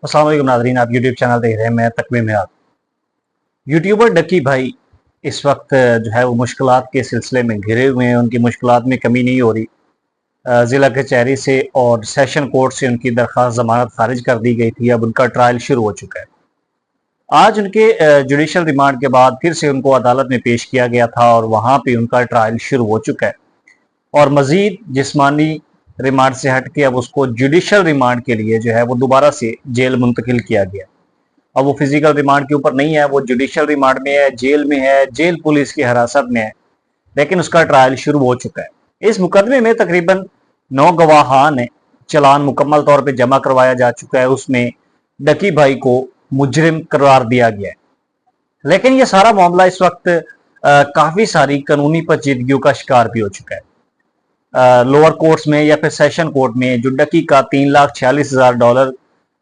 अस्सलाम वालेकुम नाज़रीन, आप यूट्यूब चैनल देख रहे हैं। मैं तकवीम मिराज। यूट्यूबर डकी भाई इस वक्त जो है वो मुश्किलात के सिलसिले में घिरे हुए हैं। उनकी मुश्किलात में कमी नहीं हो रही। ज़िला कचहरी से और सेशन कोर्ट से उनकी दरख्वास्त ज़मानत खारिज कर दी गई थी। अब उनका ट्रायल शुरू हो चुका है। आज उनके जुडिशल रिमांड के बाद फिर से उनको अदालत में पेश किया गया था और वहाँ पे उनका ट्रायल शुरू हो चुका है। और मजीद जिस्मानी रिमांड से हट के अब उसको जुडिशल रिमांड के लिए जो है वो दोबारा से जेल मुंतकिल किया गया। अब वो फिजिकल रिमांड के ऊपर नहीं है, वो जुडिशल रिमांड में है, जेल में है, जेल पुलिस की हिरासत में है, लेकिन उसका ट्रायल शुरू हो चुका है। इस मुकदमे में तकरीबन 9 गवाहान है। चलान मुकम्मल तौर पे जमा करवाया जा चुका है। उसमें डकी भाई को मुजरिम करार दिया गया है। लेकिन ये सारा मामला इस वक्त काफी सारी कानूनी पेचीदगियों का शिकार भी हो चुका है। लोअर कोर्ट्स में या फिर सेशन कोर्ट में जो डकी का $3,46,000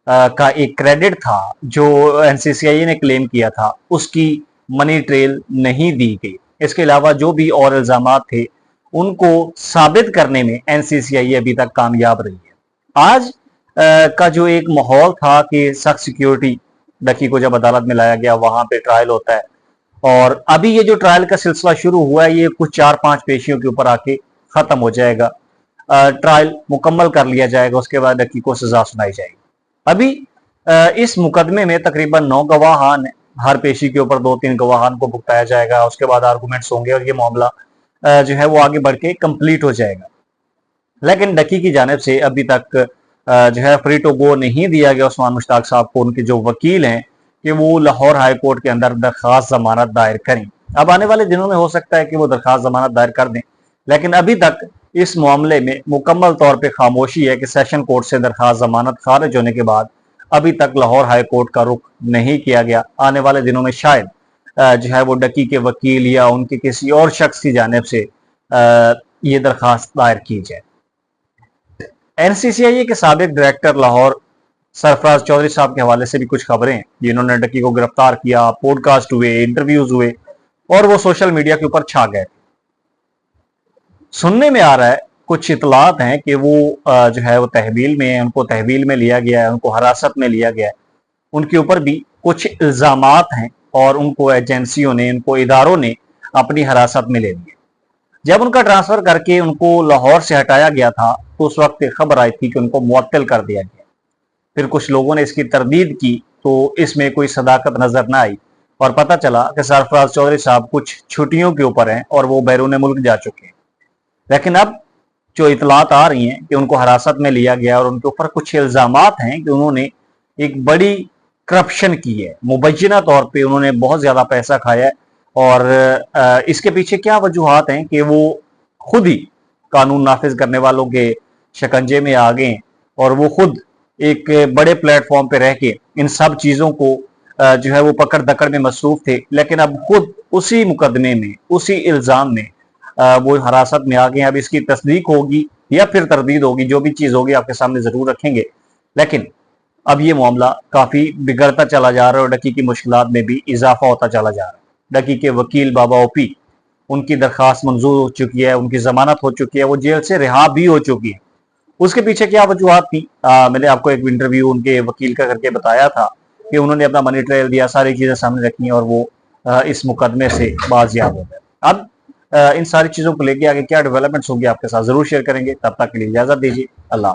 का एक क्रेडिट था जो एनसीसीआई ने क्लेम किया था, उसकी मनी ट्रेल नहीं दी गई। इसके अलावा जो भी और इल्जामात थे उनको साबित करने में एनसीसीआई अभी तक कामयाब रही है। आज का जो एक माहौल था कि सख्त सिक्योरिटी, डकी को जब अदालत में लाया गया वहां पे ट्रायल होता है और अभी ये जो ट्रायल का सिलसिला शुरू हुआ है ये कुछ 4-5 पेशियों के ऊपर आके खत्म हो जाएगा। ट्रायल मुकम्मल कर लिया जाएगा, उसके बाद डकी को सजा सुनाई जाएगी। अभी इस मुकदमे में तकरीबन 9 गवाहान है। हर पेशी के ऊपर 2-3 गवाहान को भुगताया जाएगा, उसके बाद आर्गूमेंट्स होंगे और ये मामला जो है वो आगे बढ़ के कंप्लीट हो जाएगा। लेकिन डकी की जानिब से अभी तक जो है फ्री टू गो नहीं दिया गया उस्मान मुश्ताक साहब को। उनके जो वकील हैं कि वो लाहौर हाई कोर्ट के अंदर दरखास्त जमानत दायर करें। अब आने वाले दिनों में हो सकता है कि वो दरखास्त जमानत दायर कर दें, लेकिन अभी तक इस मामले में मुकम्मल तौर पे खामोशी है कि सेशन कोर्ट से दरखास्त जमानत खारिज होने के बाद अभी तक लाहौर हाई कोर्ट का रुख नहीं किया गया। आने वाले दिनों में शायद जो है वो डकी के वकील या उनके किसी और शख्स की जानिब से ये दरखास्त दायर की जाए। एनसीसीआई के साबिक डायरेक्टर लाहौर सरफराज चौधरी साहब के हवाले से भी कुछ खबरें, जिन्होंने डकी को गिरफ्तार किया, पॉडकास्ट हुए, इंटरव्यूज हुए और वो सोशल मीडिया के ऊपर छा गए। सुनने में आ रहा है, कुछ इतलात हैं कि वो जो है वो तहवील में है, उनको तहवील में लिया गया है, उनको हिरासत में लिया गया है। उनके ऊपर भी कुछ इल्जामात हैं और उनको एजेंसियों ने, उनको इदारों ने अपनी हिरासत में ले लिया। जब उनका ट्रांसफर करके उनको लाहौर से हटाया गया था तो उस वक्त खबर आई थी कि उनको मुअत्तल कर दिया गया। फिर कुछ लोगों ने इसकी तरदीद की तो इसमें कोई सदाकत नजर न आई और पता चला कि सरफराज चौधरी साहब कुछ छुट्टियों के ऊपर हैं और वो बैरून मुल्क जा चुके हैं। लेकिन अब जो इतलात आ रही हैं कि उनको हिरासत में लिया गया और उनके ऊपर कुछ इल्जामात हैं कि उन्होंने एक बड़ी करप्शन की है, मुबैना तौर पे उन्होंने बहुत ज्यादा पैसा खाया है और इसके पीछे क्या वजूहात हैं कि वो खुद ही कानून नाफिज करने वालों के शिकंजे में आ गए और वो खुद एक बड़े प्लेटफॉर्म पे रह के इन सब चीजों को जो है वो पकड़ दकड़ में मसरूफ थे, लेकिन अब खुद उसी मुकदमे में, उसी इल्जाम में वो हिरासत में आ गए। अब इसकी तस्दीक होगी या फिर तरदीद होगी, जो भी चीज होगी आपके सामने जरूर रखेंगे। लेकिन अब ये मामला काफी बिगड़ता चला जा रहा है और डकी की मुश्किलात में भी इजाफा होता चला जा रहा है। डकी के वकील बाबा ओपी, उनकी दरखास्त मंजूर हो चुकी है, उनकी जमानत हो चुकी है, वो जेल से रिहा भी हो चुकी है। उसके पीछे क्या वजूहत थी, मैंने आपको एक इंटरव्यू उनके वकील का करके बताया था कि उन्होंने अपना मनी ट्रायल दिया, सारी चीजें सामने रखी और वो इस मुकदमे से बाजियाब हो गए। अब इन सारी चीजों को लेके आगे क्या डेवलपमेंट्स होंगी आपके साथ जरूर शेयर करेंगे। तब तक के लिए इजाजत दीजिए। अल्लाह।